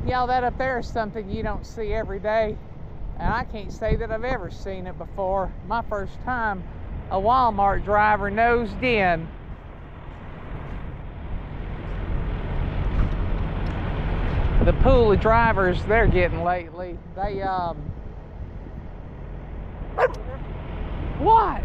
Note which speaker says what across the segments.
Speaker 1: Y'all, that up there is something you don't see every day. And I can't say that I've ever seen it before. My first time a Walmart driver nosed in. The pool of drivers they're getting lately, they, what?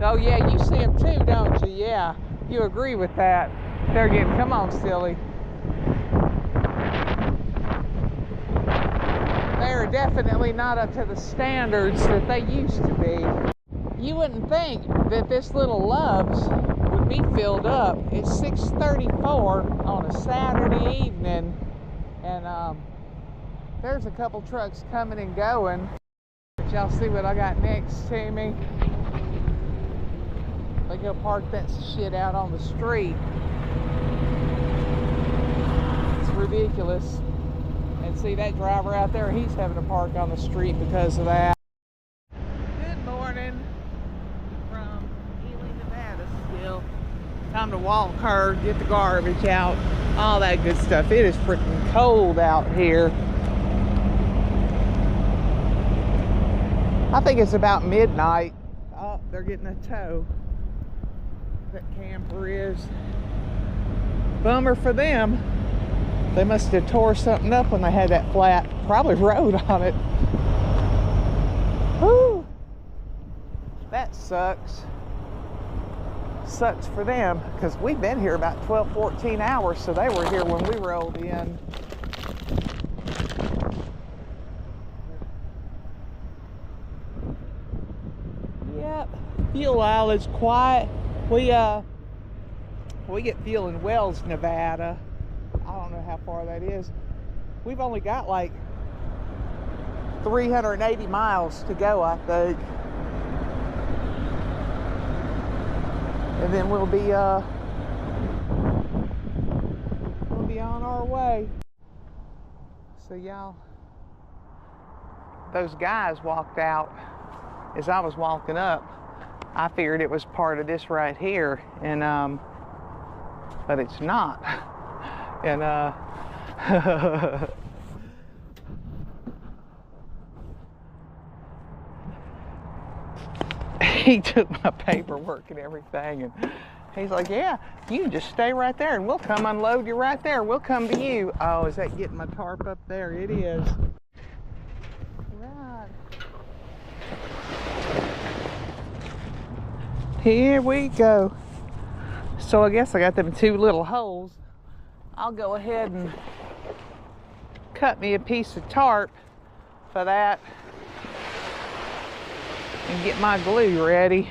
Speaker 1: Oh yeah, you see them too, don't you? Yeah, you agree with that. They're getting, come on, silly. They're definitely not up to the standards that they used to be. You wouldn't think that this little Love's would be filled up. It's 6:34 on a Saturday evening, and there's a couple trucks coming and going. But y'all see what I got next to me? They go park that shit out on the street. It's ridiculous. And see that driver out there, he's having to park on the street because of that. Good morning from Ely, Nevada still. Time to walk her, get the garbage out, all that good stuff. It is freaking cold out here. I think it's about midnight. Oh, they're getting a tow. That camper is. Bummer for them. They must have tore something up when they had that flat, probably road on it. Whew. That sucks. Sucks for them, because we've been here about 12, 14 hours, so they were here when we rolled in. Yep, fuel aisle is quiet. We get fuel in Wells, Nevada. I don't know how far that is. We've only got like 380 miles to go, I think. And then we'll be on our way. So y'all, those guys walked out as I was walking up. I figured it was part of this right here, and but it's not. And he took my paperwork and everything, and he's like, yeah, you just stay right there and we'll come unload you right there. We'll come to you. Oh, is that getting my tarp up there? It is. Right. Here we go. So I guess I got them two little holes. I'll go ahead and cut me a piece of tarp for that and get my glue ready.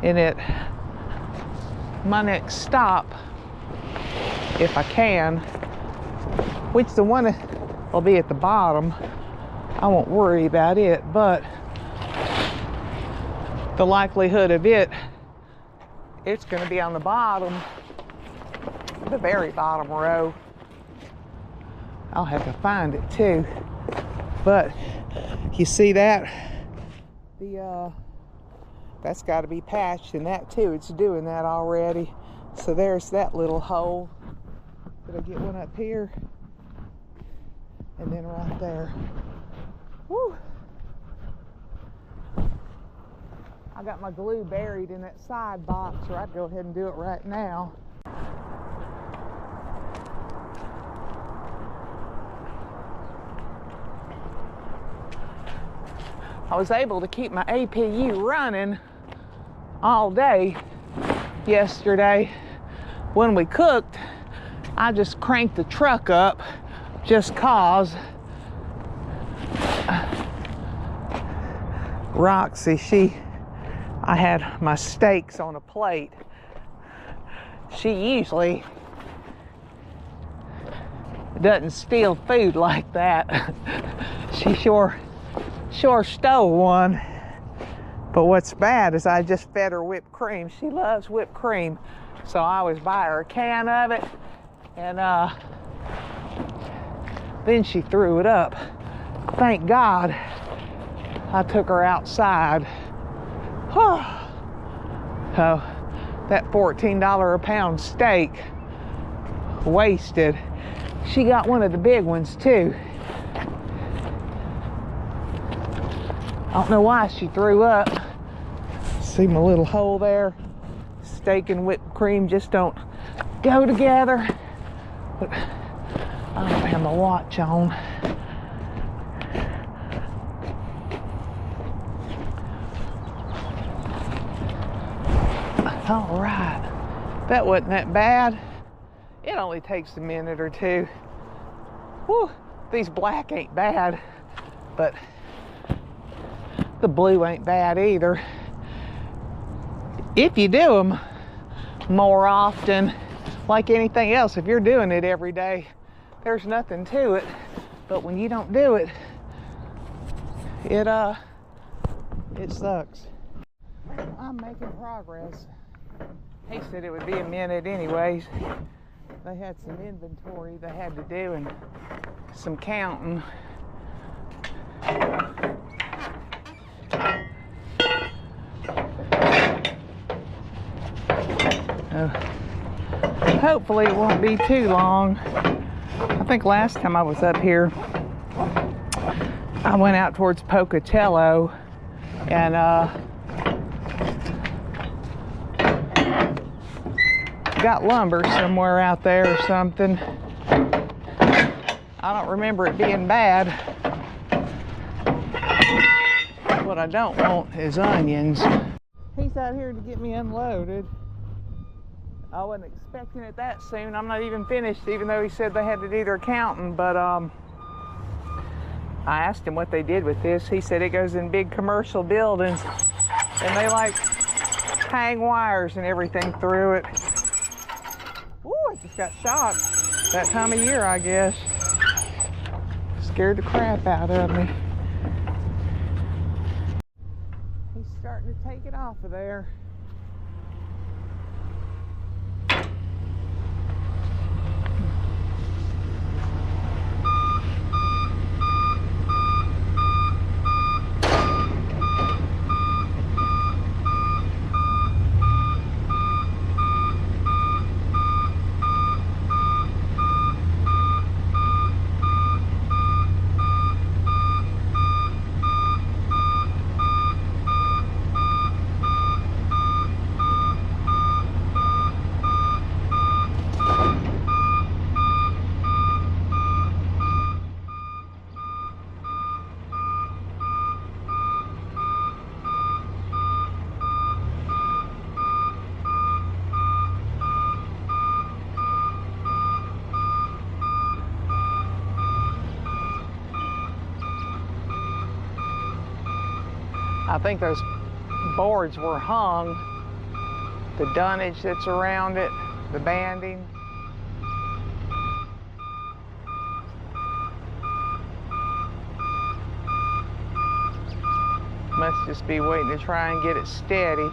Speaker 1: And at my next stop, if I can, which the one will be at the bottom, I won't worry about it, but the likelihood of it's going to be on the bottom, the very bottom row. I'll have to find it too. But you see that? That's got to be patched, and that too, it's doing that already. So there's that little hole. Did I get one up here? And then right there. Woo! I got my glue buried in that side box, or I'd go ahead and do it right now. I was able to keep my APU running all day yesterday. When we cooked, I just cranked the truck up just cause. Roxy, I had my steaks on a plate. She usually doesn't steal food like that. She sure stole one. But what's bad is I just fed her whipped cream. She loves whipped cream. So I always buy her a can of it, and then she threw it up. Thank God I took her outside. So that $14 a pound steak wasted. She got one of the big ones too. I don't know why she threw up. See my little hole there? Steak and whipped cream just don't go together. But I don't have my watch on. All right, that wasn't that bad. It only takes a minute or two. Whew, these black ain't bad, but the blue ain't bad either. If you do them more often, like anything else, if you're doing it every day, there's nothing to it. But when you don't do it, it sucks. I'm making progress. He said it would be a minute anyways. They had some inventory they had to do and some counting. Hopefully it won't be too long. I think last time I was up here, I went out towards Pocatello and got lumber somewhere out there or something. I don't remember it being bad. What I don't want is onions. He's out here to get me unloaded. I wasn't expecting it that soon. I'm not even finished, even though he said they had to do their counting. But I asked him what they did with this. He said it goes in big commercial buildings, and they like hang wires and everything through it. Ooh, I just got shocked. That time of year, I guess. Scared the crap out of me. He's starting to take it off of there. I think those boards were hung, the dunnage that's around it, the banding. Must just be waiting to try and get it steady.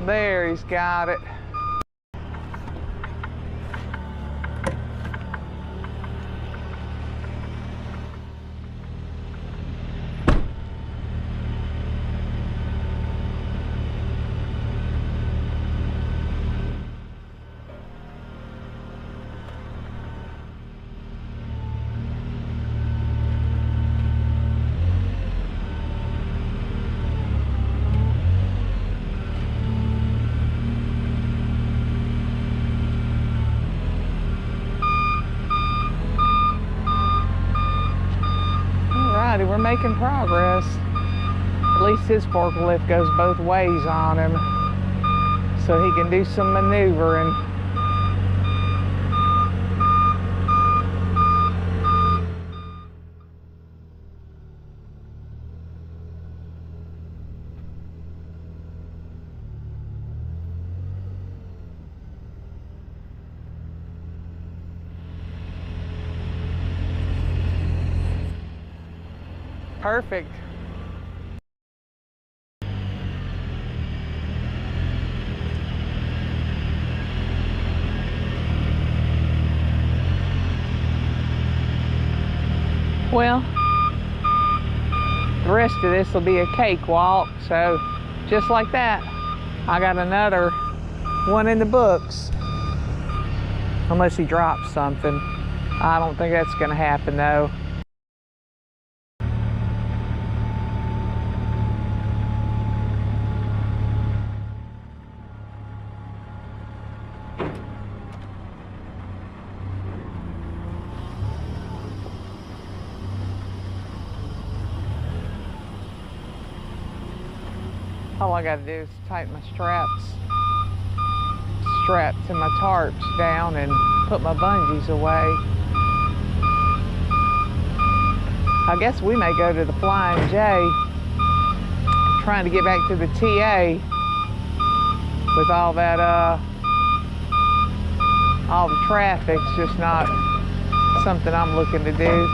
Speaker 1: There, he's got it. We're making progress. At least his forklift goes both ways on him, so he can do some maneuvering. Perfect. Well, the rest of this will be a cakewalk, so just like that. I got another one in the books. Unless he drops something. I don't think that's gonna happen though. All I gotta do is tighten my straps, strap to my tarps down and put my bungees away. I guess we may go to the Flying J, trying to get back to the TA with all that, all the traffic's just not something I'm looking to do.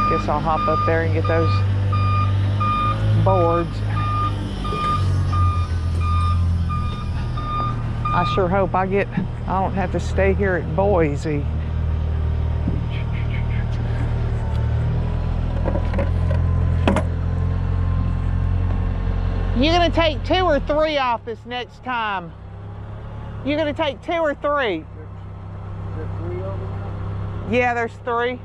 Speaker 1: Guess I'll hop up there and get those boards. I sure hope I don't have to stay here at Boise. You gonna take 2 or 3 off this next time? You gonna take 2 or 3?
Speaker 2: There's 3 over there?
Speaker 1: Yeah, there's 3.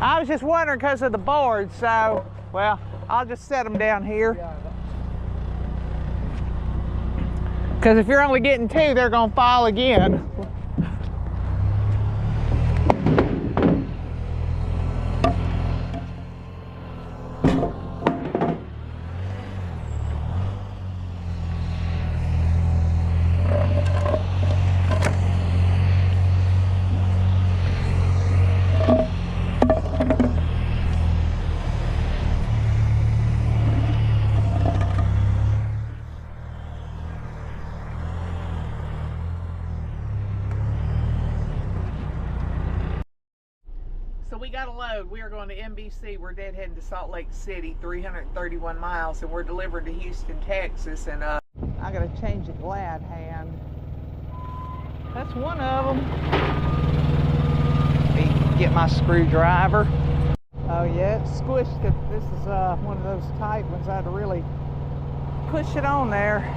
Speaker 1: I was just wondering because of the boards, so, well, I'll just set them down here. Because if you're only getting 2, they're going to fall again. We got a load. We are going to NBC. We're deadheading to Salt Lake City, 331 miles, and we're delivering to Houston, Texas. And I got to change the glad hand. That's one of them. Get my screwdriver. Oh yeah, it's squished. This is one of those tight ones. I had to really push it on there.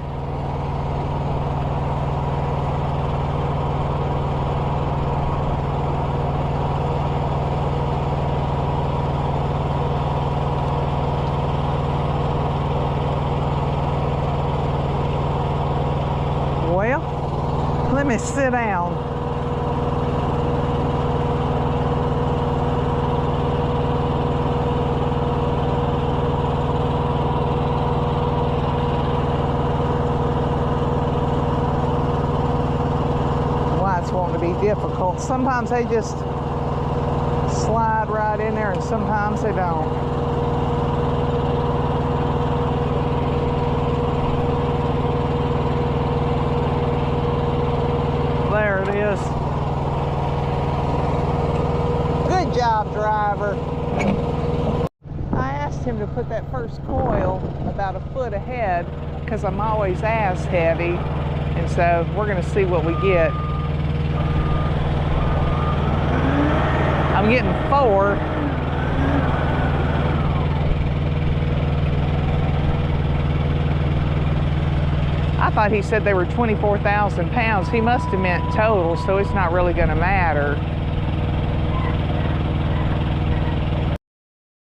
Speaker 1: Let me sit down. Why it's wanting to be difficult. Sometimes they just slide right in there and sometimes they don't. There it is. Good job, driver. I asked him to put that first coil about 1 foot ahead because I'm always ass heavy, and so we're going to see what we get. I'm getting 4. I thought he said they were 24,000 pounds. He must have meant total, so it's not really going to matter.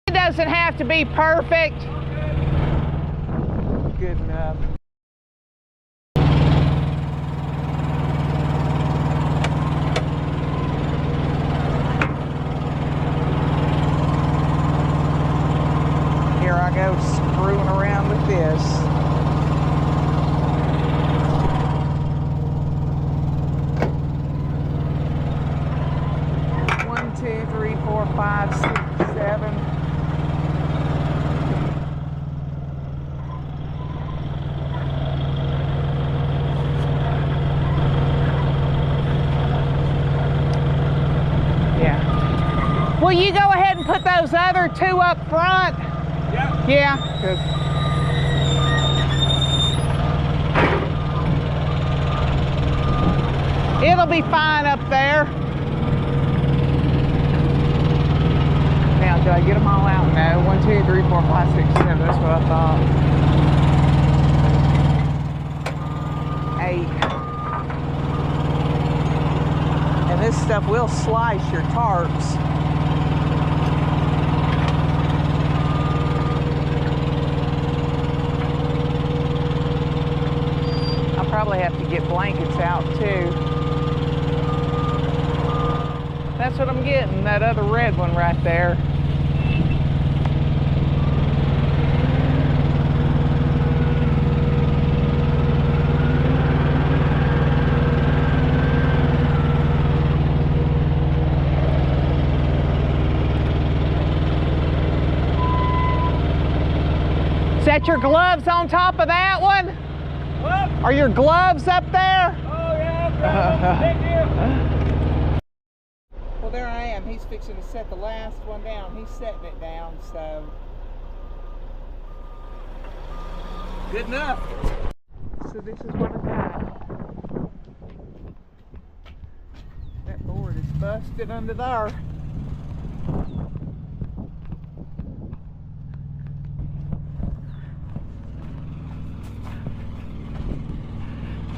Speaker 1: It doesn't have to be perfect. Good enough. Here I go screwing around with this. 2, 3, 4, 5, 6, 7. Yeah. Will you go ahead and put those other 2 up front? Yeah. Yeah. Good. It'll be fine up there. Did I get them all out? No. 1, 2, 3, 4, 5, 6, 7. That's what I thought. 8. And this stuff will slice your tarps. I'll probably have to get blankets out too. That's what I'm getting, that other red one right there. Is that your gloves on top of that one?
Speaker 2: What?
Speaker 1: Are your gloves up there?
Speaker 2: Oh yeah, thank you.
Speaker 1: Well, there I am. He's fixing to set the last one down. He's setting it down, so. Good enough. So this is what I got. That board is busted under there.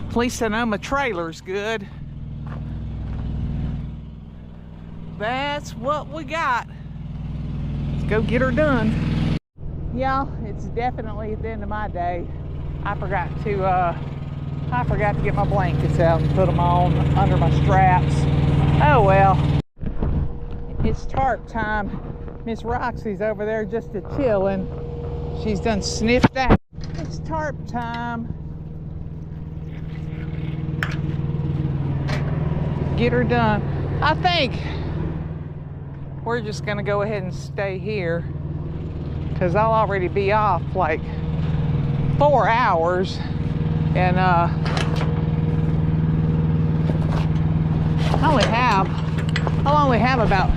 Speaker 1: At least I know my trailer's good. That's what we got. Let's go get her done. Yeah, it's definitely the end of my day. I forgot to get my blankets out and put them on under my straps. Oh well. It's tarp time. Miss Roxy's over there just a chilling. She's done sniffed out. It's tarp time. Get her done. I think we're just gonna go ahead and stay here because I'll already be off like 4 hours, and I'll only have about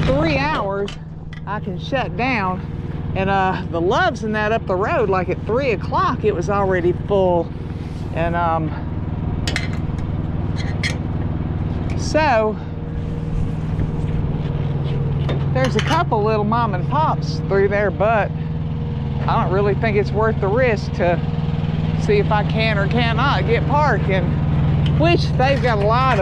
Speaker 1: 3 hours I can shut down. And the Love's and that up the road, like at 3 o'clock, it was already full. And so there's a couple little mom and pops through there, but I don't really think it's worth the risk to see if I can or cannot get parking, which they've got a lot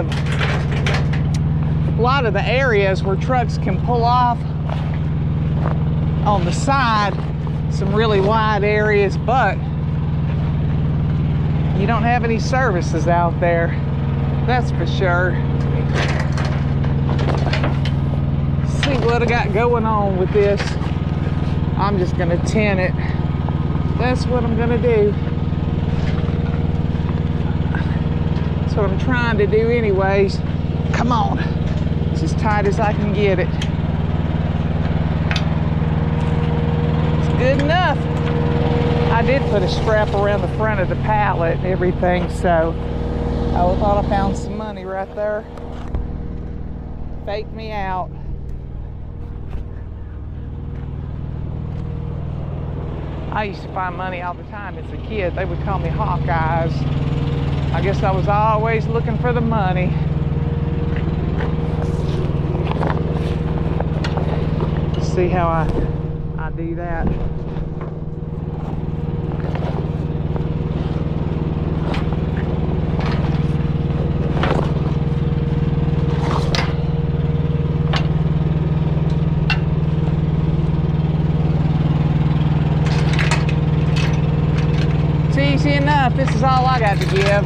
Speaker 1: of the areas where trucks can pull off on the side, some really wide areas, but you don't have any services out there, that's for sure. See what I got going on with this. I'm just gonna tin it. That's what I'm gonna do. That's what I'm trying to do anyways. Come on. It's as tight as I can get it. It's good enough. I did put a strap around the front of the pallet and everything, so I thought I found some money right there. Fake me out. I used to find money all the time as a kid. They would call me Hawkeyes. I guess I was always looking for the money. Let's see how I do that. Easy enough. This is all I got to give.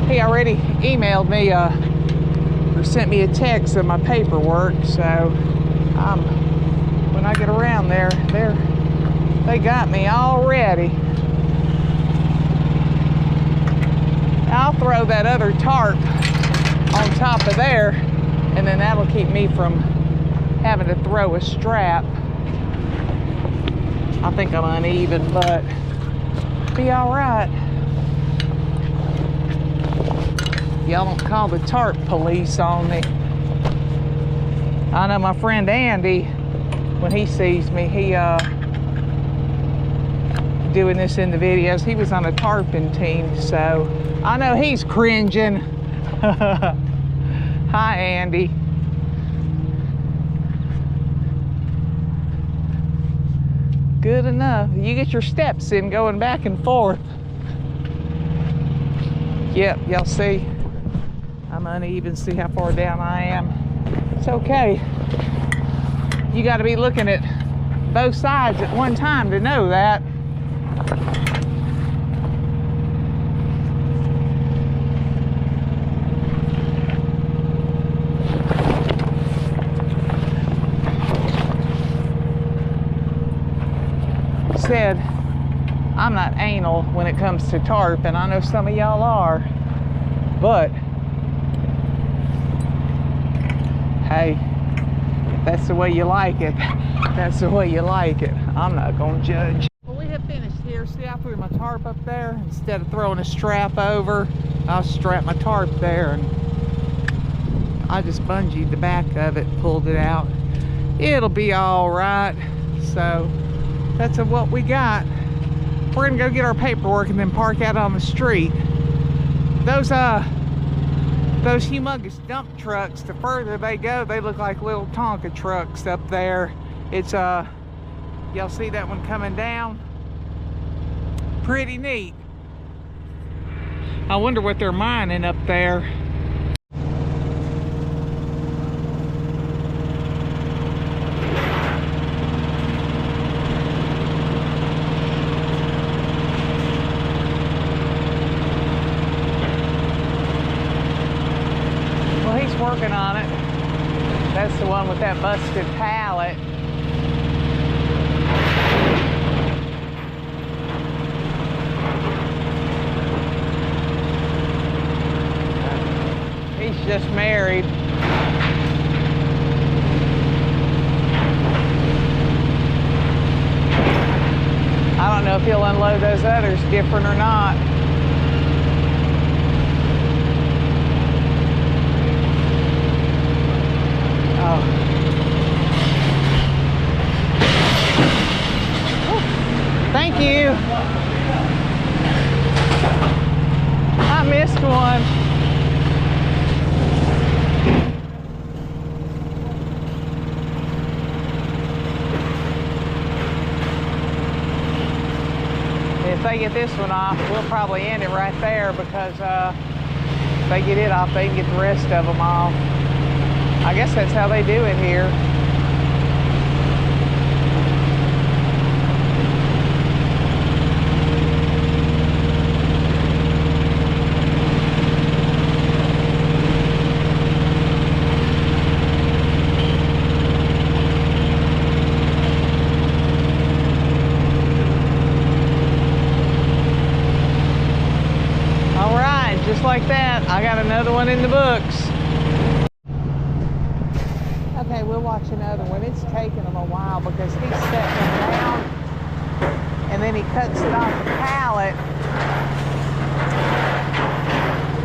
Speaker 1: He already emailed me or sent me a text of my paperwork, so when I get around there, they got me already. I'll throw that other tarp on top of there, and then that'll keep me from having to throw a strap. I think I'm uneven, but be all right. Y'all don't call the tarp police on me. I know my friend Andy, when he sees me, he doing this in the videos, he was on a tarping team, so I know he's cringing. Hi, Andy. good enough. You get your steps in going back and forth. Yep, y'all see? I'm uneven. See how far down I am. It's okay. You got to be looking at both sides at one time to know that. Said I'm not anal when it comes to tarp, and I know some of y'all are, but hey, if that's the way you like it, that's the way you like it. I'm not gonna judge. Well, we have finished here. See, I threw my tarp up there. Instead of throwing a strap over, I'll strap my tarp there, and I just bungeed the back of it, pulled it out. It'll be all right. So that's what we got. We're gonna go get our paperwork and then park out on the street. Those humongous dump trucks, the further they go, they look like little Tonka trucks up there. It's y'all see that one coming down? Pretty neat. I wonder what they're mining up there. Working on it. That's the one with that busted pallet. He's just married. I don't know if he'll unload those others different or not. Thank you. I missed one. If they get this one off, we'll probably end it right there, because if they get it off, they can get the rest of them off. I guess that's how they do it here. All right, just like that, I got another one in the books. Okay, we'll watch another one. It's taking him a while because he's setting them down and then he cuts it off the pallet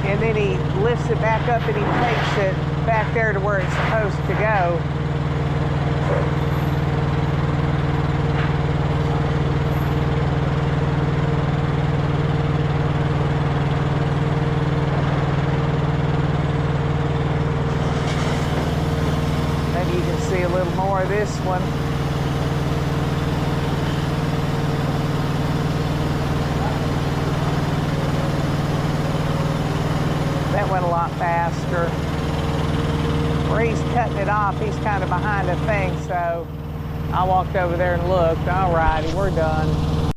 Speaker 1: and then he lifts it back up and he takes it back there to where it's supposed to go. See a little more of this one. That went a lot faster. Where he's cutting it off, he's kind of behind a thing, so I walked over there and looked. All righty, we're done.